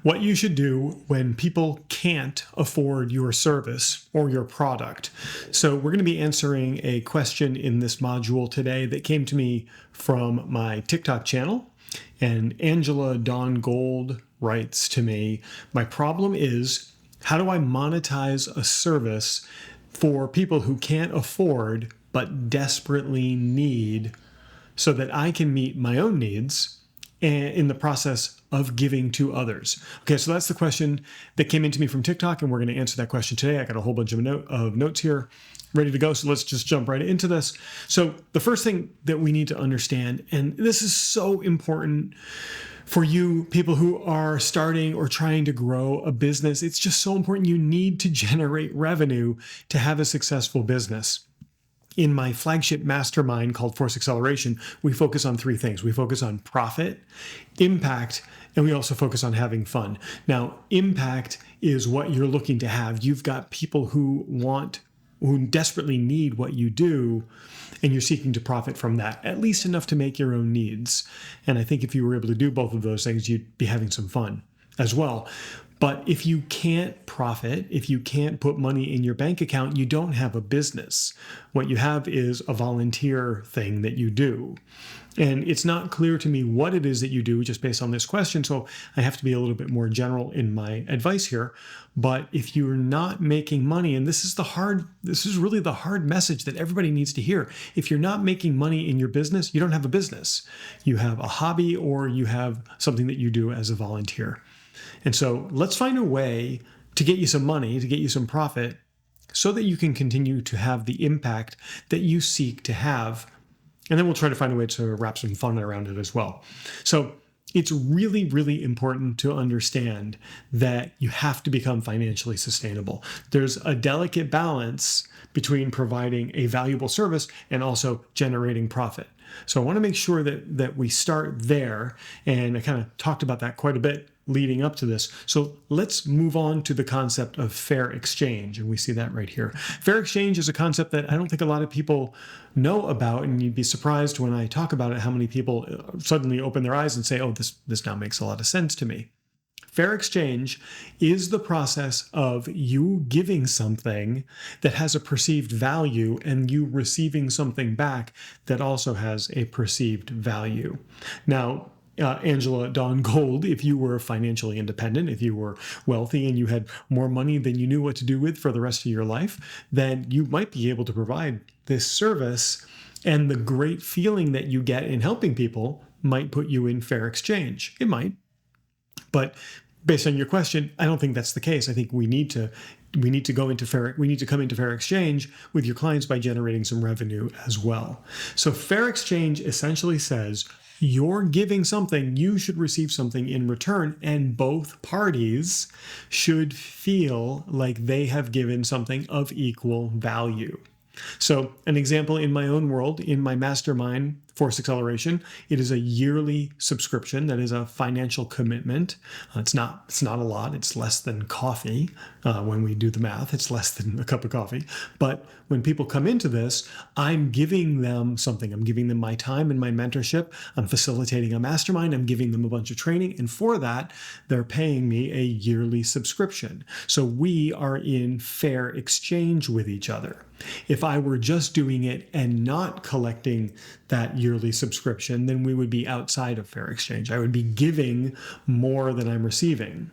What you should do when people can't afford your service or your product. So we're going to be answering a question in this module today that came to me from my TikTok channel. And Angela Dawn Gold writes to me, my problem is, how do I monetize a service for people who can't afford but desperately need so that I can meet my own needs in the process of giving to others? Okay, so that's the question that came into me from TikTok, and we're going to answer that question today. I got a whole bunch of notes here ready to go, so let's just jump right into this. So the first thing that we need to understand, and this is so important for you people who are starting or trying to grow a business, it's just so important. You need to generate revenue to have a successful business. In my flagship mastermind called Force Acceleration, we focus on three things. We focus on profit, impact, and we also focus on having fun. Now, impact is what you're looking to have. You've got people who desperately need what you do, and you're seeking to profit from that, at least enough to make your own needs. And I think if you were able to do both of those things, you'd be having some fun as well. But if you can't profit, if you can't put money in your bank account, you don't have a business. What you have is a volunteer thing that you do. And it's not clear to me what it is that you do just based on this question, so I have to be a little bit more general in my advice here. But if you're not making money, and this is really the hard message that everybody needs to hear. If you're not making money in your business, you don't have a business. You have a hobby, or you have something that you do as a volunteer. And so let's find a way to get you some money, to get you some profit, so that you can continue to have the impact that you seek to have. And then we'll try to find a way to wrap some fun around it as well. So it's really, really important to understand that you have to become financially sustainable. There's a delicate balance between providing a valuable service and also generating profit. So I want to make sure that we start there. And I kind of talked about that quite a bit leading up to this. So let's move on to the concept of fair exchange. And we see that right here. Fair exchange is a concept that I don't think a lot of people know about. And you'd be surprised when I talk about it, how many people suddenly open their eyes and say, oh, this now makes a lot of sense to me. Fair exchange is the process of you giving something that has a perceived value and you receiving something back that also has a perceived value. Now, Angela Dawn Gold, if you were financially independent, if you were wealthy and you had more money than you knew what to do with for the rest of your life, then you might be able to provide this service, and the great feeling that you get in helping people might put you in fair exchange. It might. But based on your question, I don't think that's the case. I think we need to come into fair exchange with your clients by generating some revenue as well. So fair exchange essentially says you're giving something, you should receive something in return, and both parties should feel like they have given something of equal value. So an example in my own world, in my mastermind, Force Acceleration, it is a yearly subscription that is a financial commitment. It's not a lot. It's less than coffee. When we do the math, it's less than a cup of coffee. But when people come into this, I'm giving them something. I'm giving them my time and my mentorship. I'm facilitating a mastermind. I'm giving them a bunch of training. And for that, they're paying me a yearly subscription. So we are in fair exchange with each other. If I were just doing it and not collecting that yearly subscription, then we would be outside of fair exchange. I would be giving more than I'm receiving.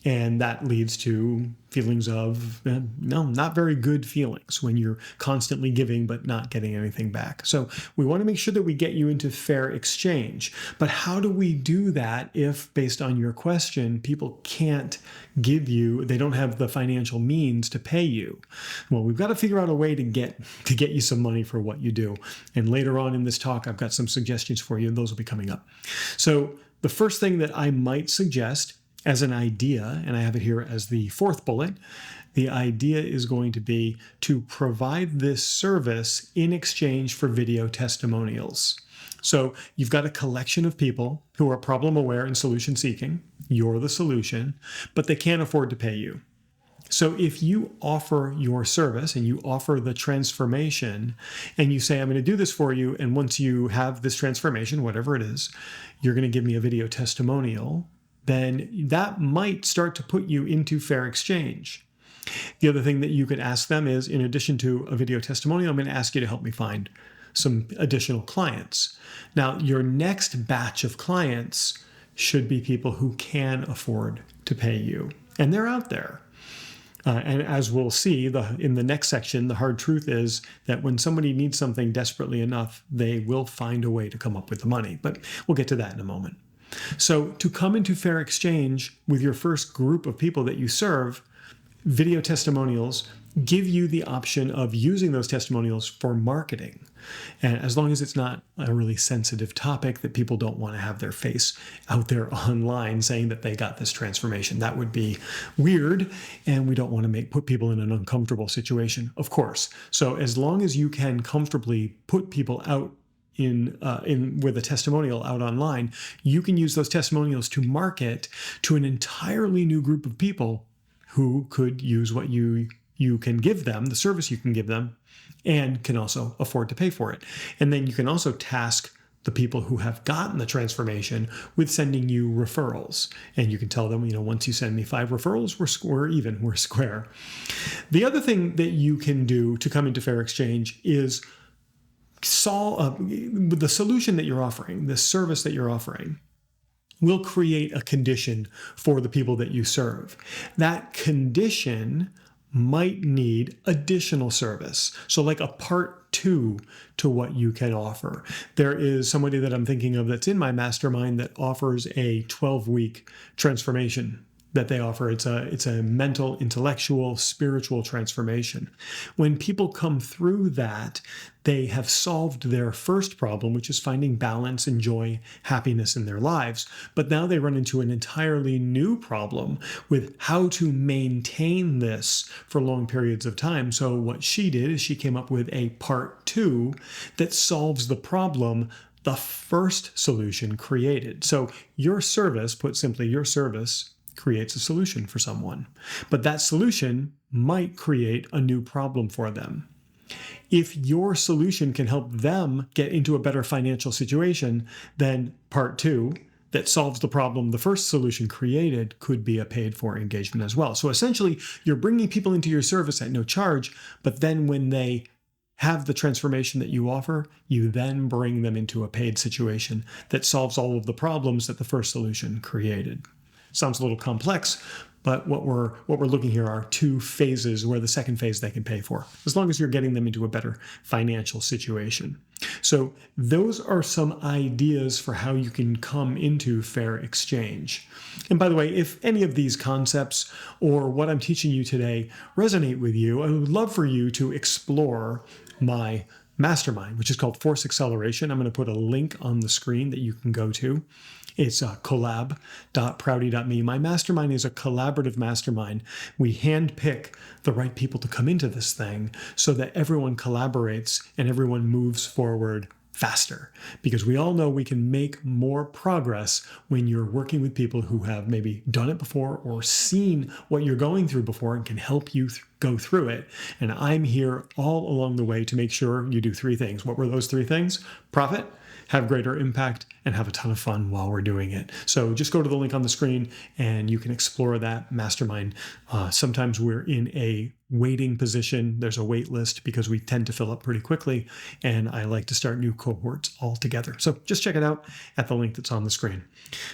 And that leads to feelings of, not very good feelings when you're constantly giving but not getting anything back. So we want to make sure that we get you into fair exchange. But how do we do that if, based on your question, people can't give you, they don't have the financial means to pay you? Well, we've got to figure out a way to get you some money for what you do. And later on in this talk, I've got some suggestions for you, and those will be coming up. So the first thing that I might suggest as an idea, and I have it here as the fourth bullet, the idea is going to be to provide this service in exchange for video testimonials. So you've got a collection of people who are problem aware and solution seeking. You're the solution, but they can't afford to pay you. So if you offer your service and you offer the transformation and you say, I'm going to do this for you, and once you have this transformation, whatever it is, you're going to give me a video testimonial, then that might start to put you into fair exchange. The other thing that you could ask them is, in addition to a video testimonial, I'm going to ask you to help me find some additional clients. Now, your next batch of clients should be people who can afford to pay you, and they're out there. And as we'll see in the next section, the hard truth is that when somebody needs something desperately enough, they will find a way to come up with the money. But we'll get to that in a moment. So to come into fair exchange with your first group of people that you serve, video testimonials give you the option of using those testimonials for marketing. And as long as it's not a really sensitive topic that people don't want to have their face out there online saying that they got this transformation, that would be weird. And we don't want to put people in an uncomfortable situation, of course. So as long as you can comfortably put people out with a testimonial out online, you can use those testimonials to market to an entirely new group of people who could use what you can give them, the service you can give them, and can also afford to pay for it. And then you can also task the people who have gotten the transformation with sending you referrals. And you can tell them, once you send me 5 referrals, we're square. The other thing that you can do to come into fair exchange is solve the solution that you're offering, the service that you're offering, will create a condition for the people that you serve. That condition might need additional service. So like a part 2 to what you can offer. There is somebody that I'm thinking of that's in my mastermind that offers a 12-week transformation that they offer. It's a mental, intellectual, spiritual transformation. When people come through that, they have solved their first problem, which is finding balance and joy, happiness in their lives. But now they run into an entirely new problem with how to maintain this for long periods of time. So what she did is she came up with a part 2 that solves the problem the first solution created. So your service, put simply, your service creates a solution for someone, but that solution might create a new problem for them. If your solution can help them get into a better financial situation, then part 2 that solves the problem the first solution created could be a paid-for engagement as well. So essentially, you're bringing people into your service at no charge, but then when they have the transformation that you offer, you then bring them into a paid situation that solves all of the problems that the first solution created. Sounds a little complex, but what we're looking here are 2 phases where the second phase they can pay for, as long as you're getting them into a better financial situation. So those are some ideas for how you can come into fair exchange. And by the way, if any of these concepts or what I'm teaching you today resonate with you, I would love for you to explore my mastermind, which is called Force Acceleration. I'm going to put a link on the screen that you can go to. It's collab.prouty.me. My mastermind is a collaborative mastermind. We handpick the right people to come into this thing so that everyone collaborates and everyone moves forward faster, because we all know we can make more progress when you're working with people who have maybe done it before or seen what you're going through before and can help you go through it. And I'm here all along the way to make sure you do 3 things. What were those 3 things? Profit, have greater impact, and have a ton of fun while we're doing it. So just go to the link on the screen and you can explore that mastermind. Sometimes we're in a waiting position. There's a wait list because we tend to fill up pretty quickly, and I like to start new cohorts altogether. So just check it out at the link that's on the screen.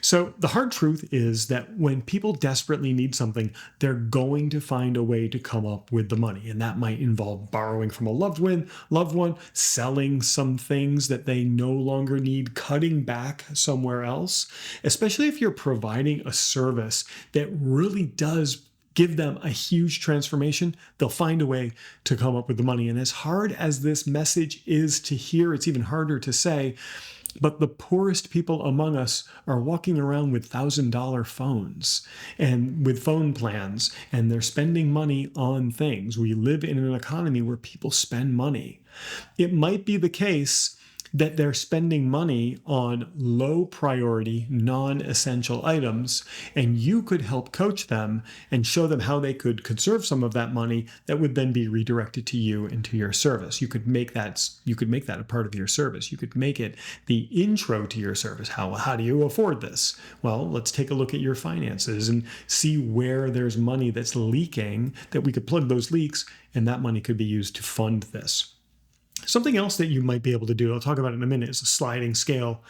So the hard truth is that when people desperately need something, they're going to find a way to come up with the money, and that might involve borrowing from a loved one, selling some things that they no longer need, cutting back somewhere else, especially if you're providing a service that really does give them a huge transformation. They'll find a way to come up with the money. And as hard as this message is to hear, it's even harder to say, but the poorest people among us are walking around with $1,000 phones and with phone plans, and they're spending money on things. We live in an economy where people spend money. It might be the case that they're spending money on low priority, non-essential items, and you could help coach them and show them how they could conserve some of that money that would then be redirected to you and to your service. You could make that a part of your service. You could make it the intro to your service. How do you afford this? Well, let's take a look at your finances and see where there's money that's leaking, that we could plug those leaks, and that money could be used to fund this. Something else that you might be able to do, I'll talk about it in a minute, is a sliding scale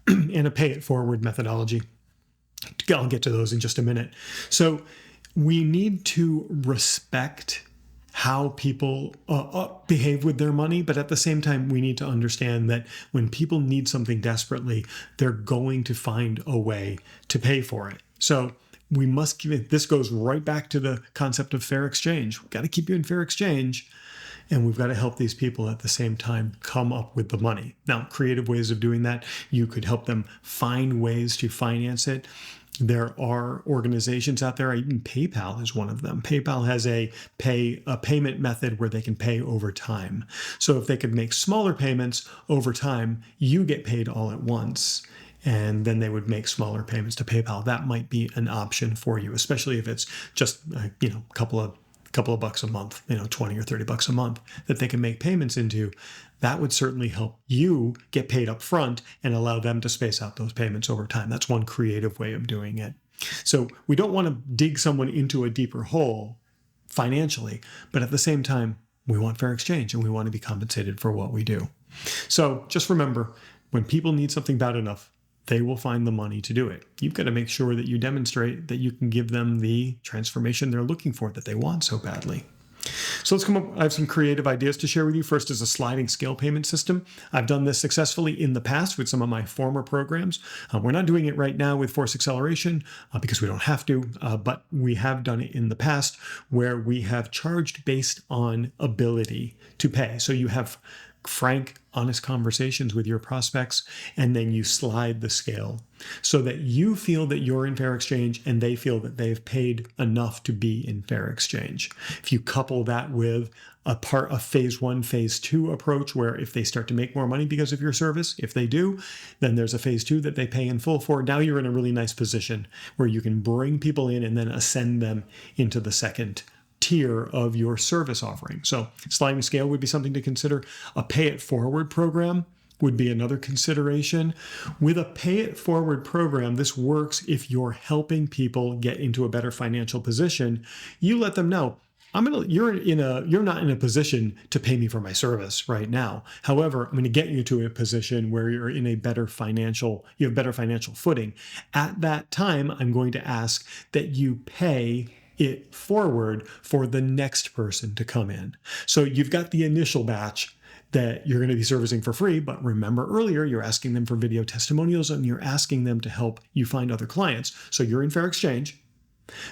and a pay it forward methodology. I'll get to those in just a minute. So we need to respect how people behave with their money, but at the same time, we need to understand that when people need something desperately, they're going to find a way to pay for it. So we must give it, this goes right back to the concept of fair exchange. We've got to keep you in fair exchange, and we've got to help these people at the same time come up with the money. Now, creative ways of doing that, you could help them find ways to finance it. There are organizations out there, even PayPal is one of them. PayPal has a payment method where they can pay over time. So if they could make smaller payments over time, you get paid all at once, and then they would make smaller payments to PayPal. That might be an option for you, especially if it's just a couple of bucks a month, 20 or 30 bucks a month that they can make payments into. That would certainly help you get paid up front and allow them to space out those payments over time. That's one creative way of doing it. So we don't want to dig someone into a deeper hole financially, but at the same time, we want fair exchange and we want to be compensated for what we do. So just remember, when people need something bad enough, they will find the money to do it. You've got to make sure that you demonstrate that you can give them the transformation they're looking for, that they want so badly. So let's come up. I have some creative ideas to share with you. First is a sliding scale payment system. I've done this successfully in the past with some of my former programs. We're not doing it right now with Force Acceleration because we don't have to, but we have done it in the past where we have charged based on ability to pay. So you have frank, honest conversations with your prospects, and then you slide the scale so that you feel that you're in fair exchange and they feel that they've paid enough to be in fair exchange. If you couple that with a phase 1, phase 2 approach, where if they start to make more money because of your service, if they do, then there's a phase 2 that they pay in full for. Now you're in a really nice position where you can bring people in and then ascend them into the second tier of your service offering. So sliding scale would be something to consider. A pay it forward program would be another consideration. With a pay it forward program, this works if you're helping people get into a better financial position. You let them know, you're not in a position to pay me for my service right now. However, I'm going to get you to a position where you're in you have better financial footing. At that time, I'm going to ask that you pay it forward for the next person to come in. So you've got the initial batch that you're going to be servicing for free, but remember earlier, you're asking them for video testimonials and you're asking them to help you find other clients. So you're in fair exchange.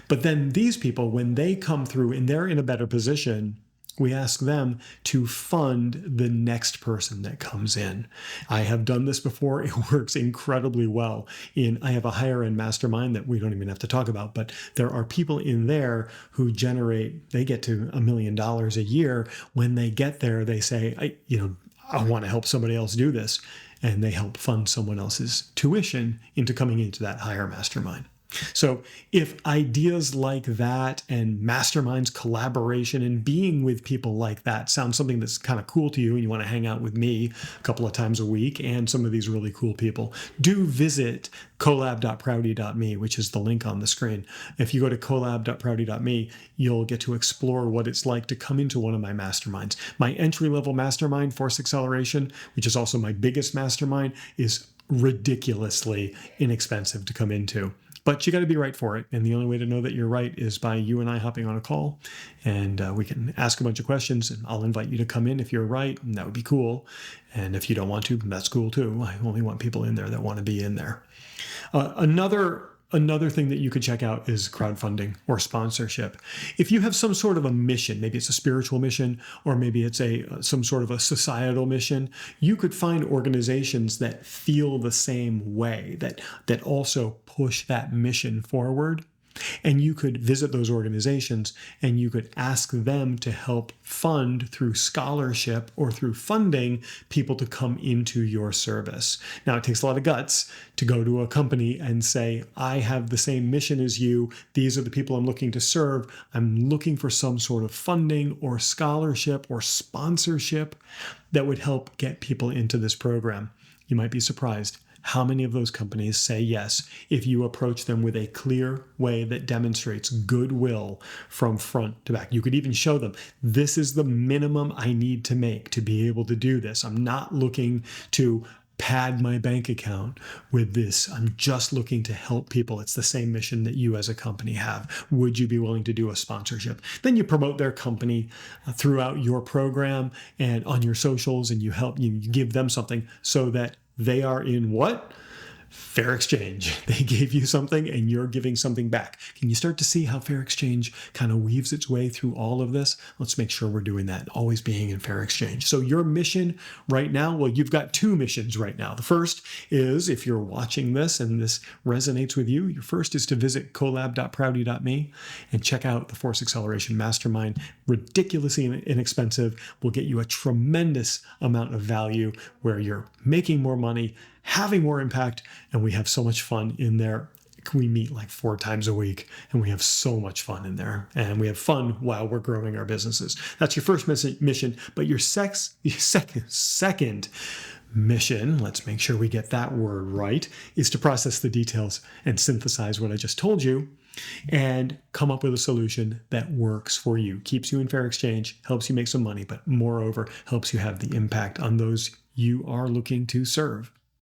But then these people, when they come through and they're in a better position, we ask them to fund the next person that comes in. I have done this before. It works incredibly well. I have a higher end mastermind that we don't even have to talk about, but there are people in there who they get to $1 million a year. When they get there, they say, I want to help somebody else do this. And they help fund someone else's tuition into coming into that higher mastermind. So if ideas like that and masterminds, collaboration, and being with people like that sounds something that's kind of cool to you and you want to hang out with me a couple of times a week and some of these really cool people, do visit collab.prouty.me, which is the link on the screen. If you go to collab.prouty.me, you'll get to explore what it's like to come into one of my masterminds. My entry-level mastermind, Force Acceleration, which is also my biggest mastermind, is ridiculously inexpensive to come into. But you got to be right for it. And the only way to know that you're right is by you and I hopping on a call, and we can ask a bunch of questions, and I'll invite you to come in if you're right, and that would be cool. And if you don't want to, that's cool too. I only want people in there that want to be in there. Another thing that you could check out is crowdfunding or sponsorship. If you have some sort of a mission, maybe it's a spiritual mission, or maybe it's some sort of a societal mission, you could find organizations that feel the same way, that also push that mission forward. And you could visit those organizations and you could ask them to help fund through scholarship or through funding people to come into your service. Now, it takes a lot of guts to go to a company and say, I have the same mission as you. These are the people I'm looking to serve. I'm looking for some sort of funding or scholarship or sponsorship that would help get people into this program. You might be surprised how many of those companies say yes if you approach them with a clear way that demonstrates goodwill from front to back. You could even show them, this is the minimum I need to make to be able to do this. I'm not looking to pad my bank account with this. I'm just looking to help people. It's the same mission that you as a company have. Would you be willing to do a sponsorship? Then you promote their company throughout your program and on your socials, and you give them something so that they are in what? Fair exchange. They gave you something and you're giving something back. Can you start to see how fair exchange kind of weaves its way through all of this? Let's make sure we're doing that, always being in fair exchange. So your mission right now, well, you've got two missions right now. The first is, if you're watching this and this resonates with you, your first is to visit collab.prouty.me and check out the Force Acceleration Mastermind. Ridiculously inexpensive, will get you a tremendous amount of value where you're making more money, having more impact, and we have so much fun in there. We meet like 4 times a week, and we have so much fun in there, and we have fun while we're growing our businesses. That's your first mission, but your second mission, let's make sure we get that word right, is to process the details and synthesize what I just told you and come up with a solution that works for you, keeps you in fair exchange, helps you make some money, but moreover, helps you have the impact on those you are looking to serve.